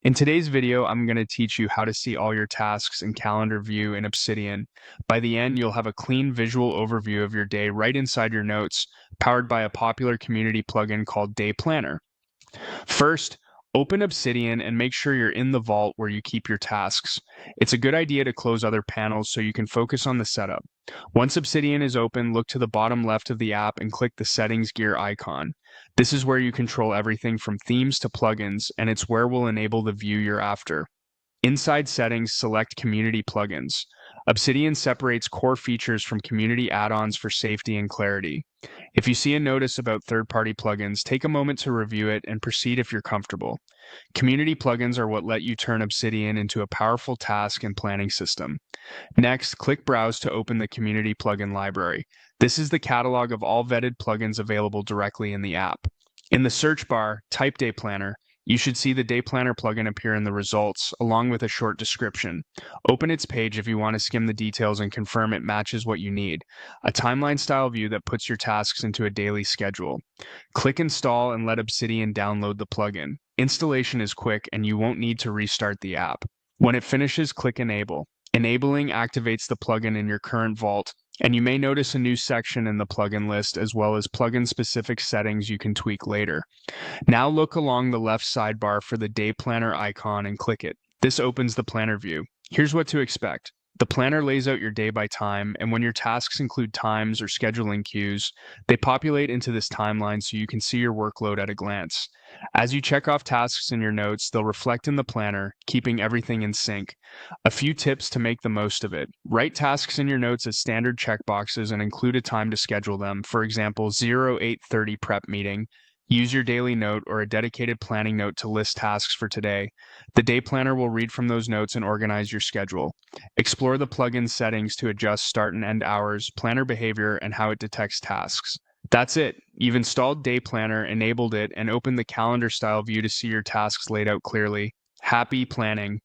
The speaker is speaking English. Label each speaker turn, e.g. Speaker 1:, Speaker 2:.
Speaker 1: In today's video, I'm going to teach you how to see all your tasks in calendar view in Obsidian. By the end, you'll have a clean visual overview of your day right inside your notes, powered by a popular community plugin called Day Planner. First, open Obsidian and make sure you're in the vault where you keep your tasks. It's a good idea to close other panels so you can focus on the setup. Once Obsidian is open, look to the bottom left of the app and click the Settings gear icon. This is where you control everything from themes to plugins, and it's where we'll enable the view you're after. Inside Settings, select Community Plugins. Obsidian separates core features from community add-ons for safety and clarity. If you see a notice about third-party plugins, take a moment to review it and proceed if you're comfortable. Community plugins are what let you turn Obsidian into a powerful task and planning system. Next, click Browse to open the Community Plugin Library. This is the catalog of all vetted plugins available directly in the app. In the search bar, type Day Planner. You should see the Day Planner plugin appear in the results, along with a short description. Open its page if you want to skim the details and confirm it matches what you need. A timeline-style view that puts your tasks into a daily schedule. Click Install and let Obsidian download the plugin. Installation is quick and you won't need to restart the app. When it finishes, click Enable. Enabling activates the plugin in your current vault, and you may notice a new section in the plugin list as well as plugin-specific settings you can tweak later. Now look along the left sidebar for the Day Planner icon and click it. This opens the planner view. Here's what to expect. The planner lays out your day by time, and when your tasks include times or scheduling cues, they populate into this timeline so you can see your workload at a glance. As you check off tasks in your notes, they'll reflect in the planner, keeping everything in sync. A few tips to make the most of it. Write tasks in your notes as standard checkboxes and include a time to schedule them. For example, 0830 prep meeting. Use your daily note or a dedicated planning note to list tasks for today. The day planner will read from those notes and organize your schedule. Explore the plugin settings to adjust start and end hours, planner behavior, and how it detects tasks. That's it. You've installed Day Planner, enabled it, and opened the calendar style view to see your tasks laid out clearly. Happy planning.